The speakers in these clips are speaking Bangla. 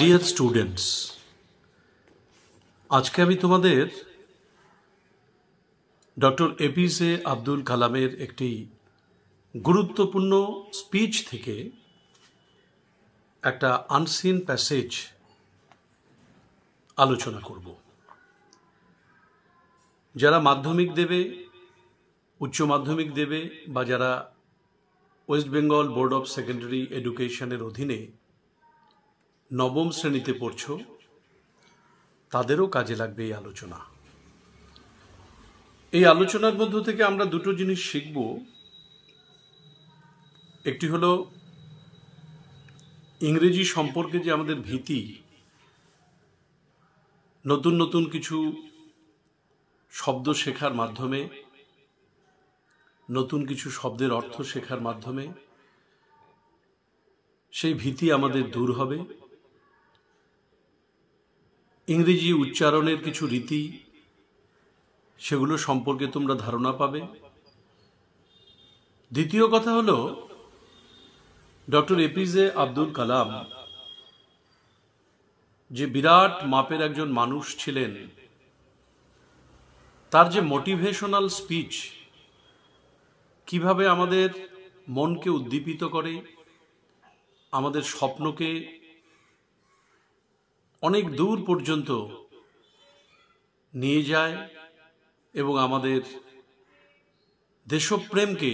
ডিয়ার স্টুডেন্টস, আজকে আমি তোমাদের ডক্টর এপিজে আব্দুল কালামের একটি গুরুত্বপূর্ণ স্পিচ থেকে একটা আনসিন প্যাসেজ আলোচনা করব। যারা মাধ্যমিক দেবে, উচ্চ মাধ্যমিক দেবে বা যারা West Bengal board of secondary এডুকেশনের অধীনে নবম শ্রেণীতে পড়ছ, তাদেরও কাজে লাগবে এই আলোচনা। এই আলোচনার মধ্য থেকে আমরা দুটো জিনিস শিখব। একটি হলো ইংরেজি সম্পর্কে যে আমাদের ভীতি, নতুন নতুন কিছু শব্দ শেখার মাধ্যমে, নতুন কিছু শব্দের অর্থ শেখার মাধ্যমে সেই ভীতি আমাদের দূর হবে। ইংরেজি উচ্চারণের কিছু রীতি, সেগুলো সম্পর্কে তোমরা ধারণা পাবে। দ্বিতীয় কথা হলো, ডক্টর এপিজে আব্দুল কালাম যে বিরাট মাপের একজন মানুষ ছিলেন, তার যে মোটিভেশনাল স্পিচ কিভাবে আমাদের মনকে উদ্দীপিত করে, আমাদের স্বপ্নকে অনেক দূর পর্যন্ত নিয়ে যায় এবং আমাদের দেশপ্রেমকে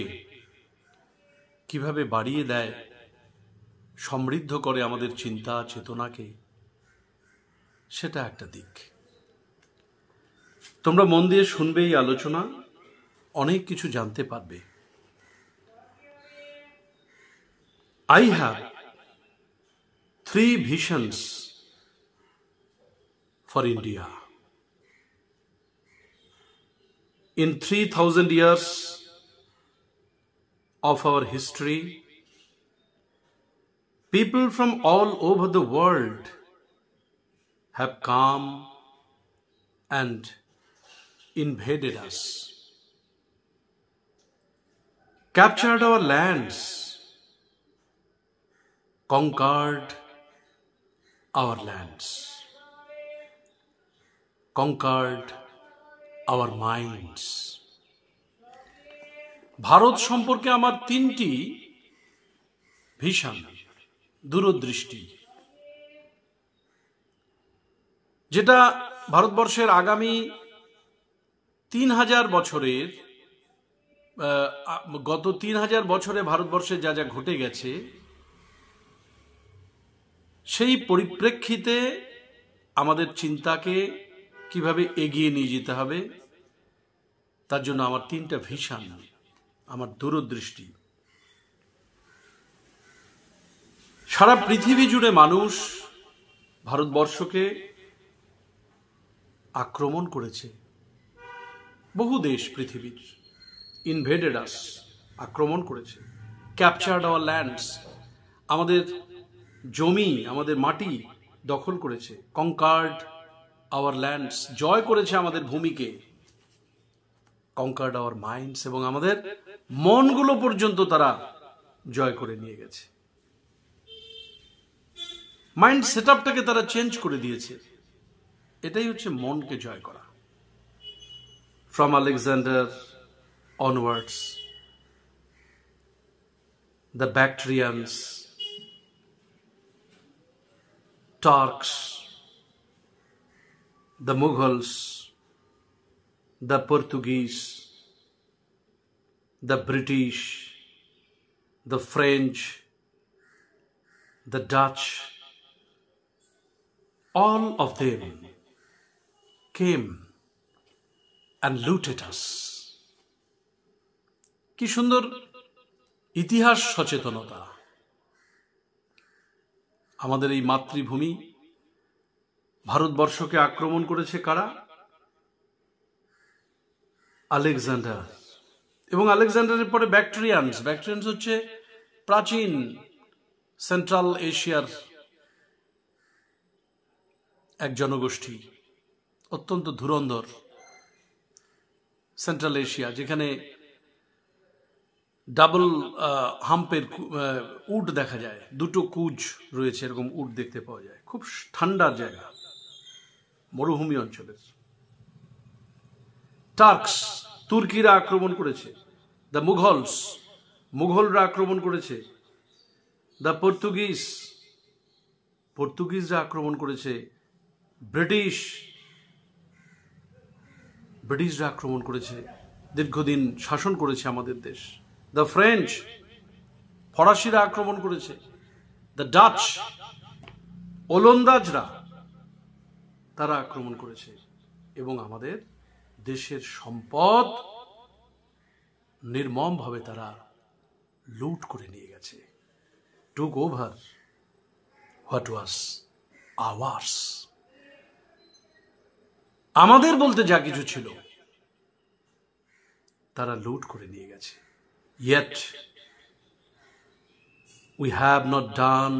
কিভাবে বাড়িয়ে দেয়, সমৃদ্ধ করে আমাদের চিন্তা চেতনাকে, সেটা একটা দিক। তোমরা মন দিয়ে শুনবে এই আলোচনা, অনেক কিছু জানতে পারবে। I have 3 visions for India. In 3000 years of our history, people from all over the world have come and invaded us, captured our lands, conquered our lands, conquered our minds. Bharat সম্পর্কে আমার 3টি ভিশন, দূরদৃষ্টি, যেটা ভারতবর্ষের আগামী 3000 বছরের, গত 3000 বছরে ভারতবর্ষে যা যা ঘটে গেছে, সেই পরিপ্রেক্ষিতে আমাদের চিন্তাকে কিভাবে এগিয়ে নিয়ে যেতে হবে, তার জন্য আমার 3টা ভিশন, আমার দূরদৃষ্টি। সারা পৃথিবী জুড়ে মানুষ ভারতবর্ষকে আক্রমণ করেছে। বহু দেশ পৃথিবীর ইনভেডেড আস, আক্রমণ করেছে। ক্যাপচার্ড আওয়ার ল্যান্ডস, আমাদের জমি, আমাদের মাটি দখল করেছে। কনকার্ড আওয়ার ল্যান্ডস, জয় করেছে আমাদের ভূমিকে। কনকার্ড আওয়ার মাইন্ডস, এবং আমাদের মনগুলো পর্যন্ত তারা জয় করে নিয়ে গেছে। মাইন্ড সেটআপটাকে তারা চেঞ্জ করে দিয়েছে। এটাই হচ্ছে মনকে জয় করা। From Alexander onwards, the Bactrians, Turks, the Mughals, the Portuguese, the British, the French, the Dutch, all of them came and looted us. কি সুন্দর ইতিহাস সচেতনতা! আমাদের এই মাতৃভূমি ভারতবর্ষকে আক্রমণ করেছে কারা? আলেকজান্ডার, এবং আলেকজান্ডারের পরে ব্যাকট্রিয়ানস। ব্যাকট্রিয়ানস হচ্ছে প্রাচীন সেন্ট্রাল এশিয়ার এক জনগোষ্ঠী, অত্যন্ত ধুরন্ধর। সেন্ট্রাল এশিয়া, যেখানে ডাবল হাম্পের উট দেখা যায়, দুটো কুজ রয়েছে, এরকম উট দেখতে পাওয়া যায়। খুব ঠান্ডার জায়গা, মরুভূমি অঞ্চলের। টার্কস, তুর্কিরা আক্রমণ করেছে। দ্য মুঘলস, মুঘলরা আক্রমণ করেছে। দ্য পর্তুগিজ, পর্তুগিজরা আক্রমণ করেছে। ব্রিটিশরা আক্রমণ করেছে, দীর্ঘদিন শাসন করেছে আমাদের দেশ। দ্য ফ্রেঞ্চ, ফরাসিরা আক্রমণ করেছে। দ্য ডাচ, ওলন্দাজরা, তারা আক্রমণ করেছে এবং আমাদের দেশের সম্পদ নির্মমভাবে তারা লুট করে নিয়ে গেছে। টুক ওভার হোয়াট ওয়াজ আওয়ার্স। আমাদের বলতে যা কিছু ছিল তারা লুট করে নিয়ে গেছে। Yet we have not done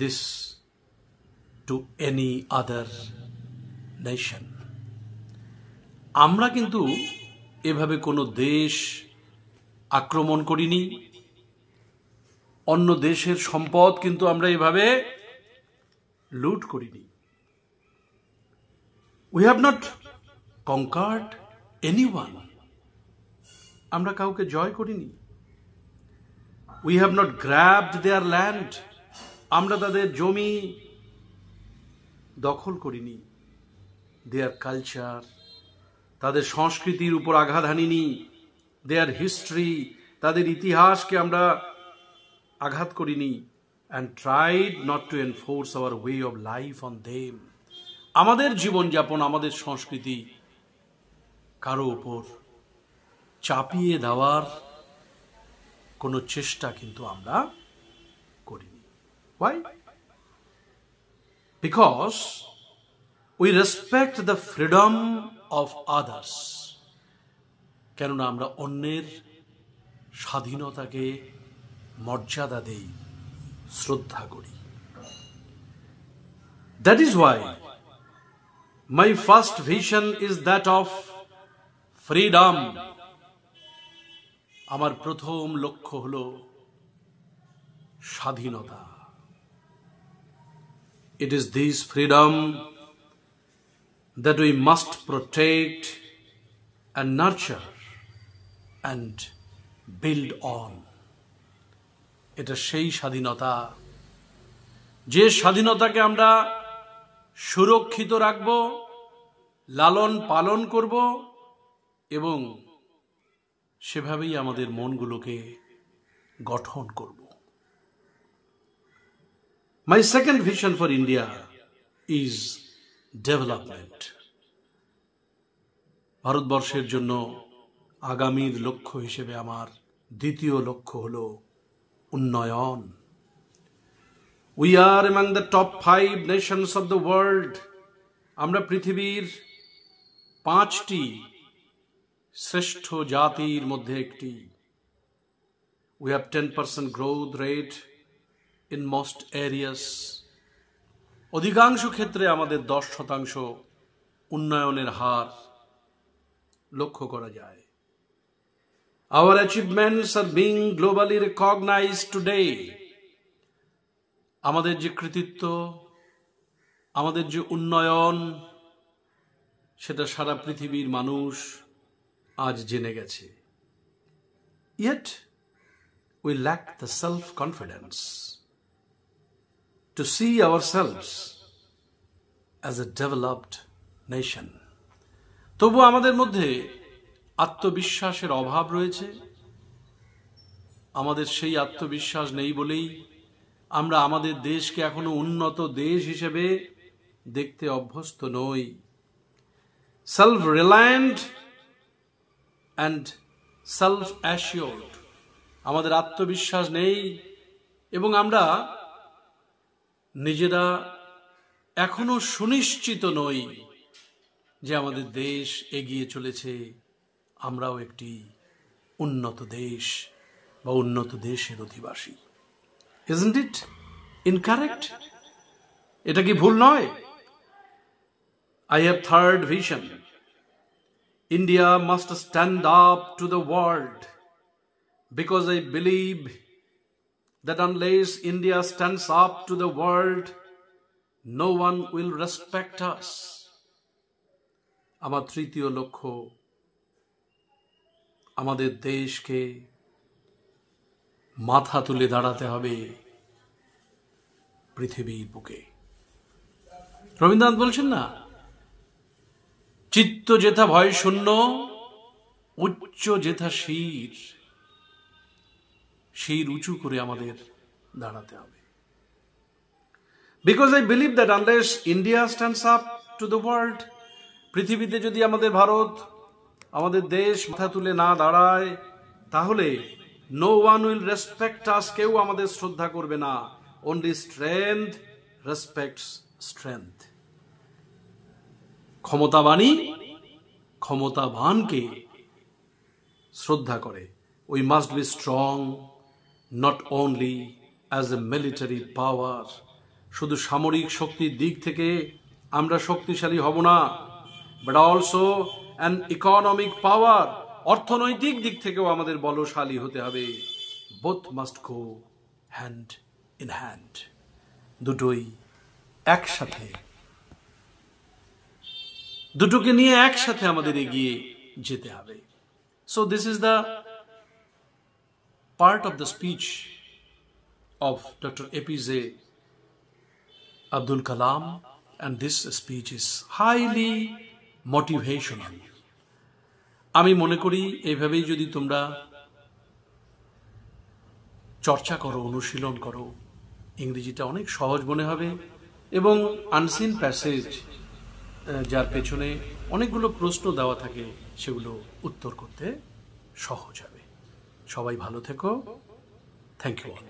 this to any other nation. আমরা কিন্তু এভাবে কোনো দেশ আক্রমণ করিনি, অন্য দেশের সম্পদ কিন্তু আমরা এভাবে লুট করিনি। We have not conquered anyone. আমরা কাউকে জয় করিনি। We have not grabbed their land. আমরা তাদের জমি দখল করিনি। Their culture, তাদের সংস্কৃতির উপর আঘাত হানিনি। Their history, তাদের ইতিহাসকে আমরা আঘাত করিনি। And tried not to enforce our way of life on them. আমাদের জীবনযাপন, আমাদের সংস্কৃতি কারো উপর চাপিয়ে দেওয়ার কোনো চেষ্টা কিন্তু আমরা করিনি। Why? Because we respect the freedom of others. কেননা আমরা অন্যের স্বাধীনতাকে মর্যাদা দেই, শ্রদ্ধা করি। That is why my first vision is that of freedom. আমার প্রথম লক্ষ্য হলো স্বাধীনতা। It is this freedom that we must protect and nurture and build on. এটা সেই স্বাধীনতা, যে স্বাধীনতাকে আমরা সুরক্ষিত রাখব, লালন পালন করব এবং সেভাবেই আমাদের মনগুলোকে গঠন করব। My second vision for India is development. ভারতবর্ষের জন্য আগামীর লক্ষ্য হিসেবে আমার দ্বিতীয় লক্ষ্য হলো উন্নয়ন। We are among the top 5 nations of the world. আমরা পৃথিবীর 5টি শ্রেষ্ঠ জাতির মধ্যে একটি। We have 10% growth rate in most areas. অধিকাংশ ক্ষেত্রে আমাদের 10% উন্নয়নের হার লক্ষ্য করা যায়। Our achievements are being globally recognized today. আমাদের যে কৃতিত্ব, আমাদের যে উন্নয়ন, সেটা সারা পৃথিবীর মানুষ আজ জেনে গেছে। Yet we lack the self-confidence to see ourselves as a developed nation. তবু আমাদের মধ্যে আত্মবিশ্বাসের অভাব রয়েছে। আমাদের সেই আত্মবিশ্বাস নেই বলেই আমরা আমাদের দেশকে এখনো উন্নত দেশ হিসেবে দেখতে অভ্যস্ত নই। Self-reliant and self-assured, আমাদের আত্মবিশ্বাস নেই এবং আমরা নিজেরা এখনো সুনিশ্চিত নই যে আমাদের দেশ এগিয়ে চলেছে, আমরাও একটি উন্নত দেশ বা উন্নত দেশের অধিবাসী। Isn't it incorrect? এটা কি ভুল নয়? I have third vision. India must stand up to the world because I believe that unless India stands up to the world, no one will respect us. আমার তৃতীয় লক্ষ্য, আমাদের দেশকে মাথা তুলে দাঁড়াতে হবে পৃথিবীর বুকে। রবীন্দ্রনাথ বলছেন না, চিত্ত যেথা ভয় শূন্য, উচ্চ যেথা শির, শির উঁচু করে আমাদের দাঁড়াতে হবে। Because I believe that unless India stands up to the world, পৃথিবীতে যদি আমাদের ভারত, আমাদের দেশ মাথা তুলে না দাঁড়ায়, তাহলে no one will respect us, কেউ আমাদের শ্রদ্ধা করবে না। Only strength respects strength. ক্ষমতাবানই ক্ষমতাবানকে শ্রদ্ধা করে। We must be strong, not only as a military power. শুধু সামরিক শক্তির দিক থেকে আমরা শক্তিশালী হব না, but also an economic power. অর্থনৈতিক দিক থেকেও আমাদের বলশালী হতে হবে। Both must go hand in hand. দুটোই একসাথে, দুটোকে নিয়ে একসাথে আমাদের এগিয়ে যেতে হবে। So this is the part of the speech of Dr. APJ Abdul Kalam, and this speech is highly motivational. আমি মনে করি এইভাবেই যদি তোমরা চর্চা করো, অনুশীলন করো, ইংরেজিটা অনেক সহজ মনে হবে এবং আনসিন প্যাসেজ যার পেছনে অনেকগুলো প্রশ্ন দেওয়া থাকে সেগুলো উত্তর করতে সহজ হবে। সবাই ভালো থেকো। Thank you all.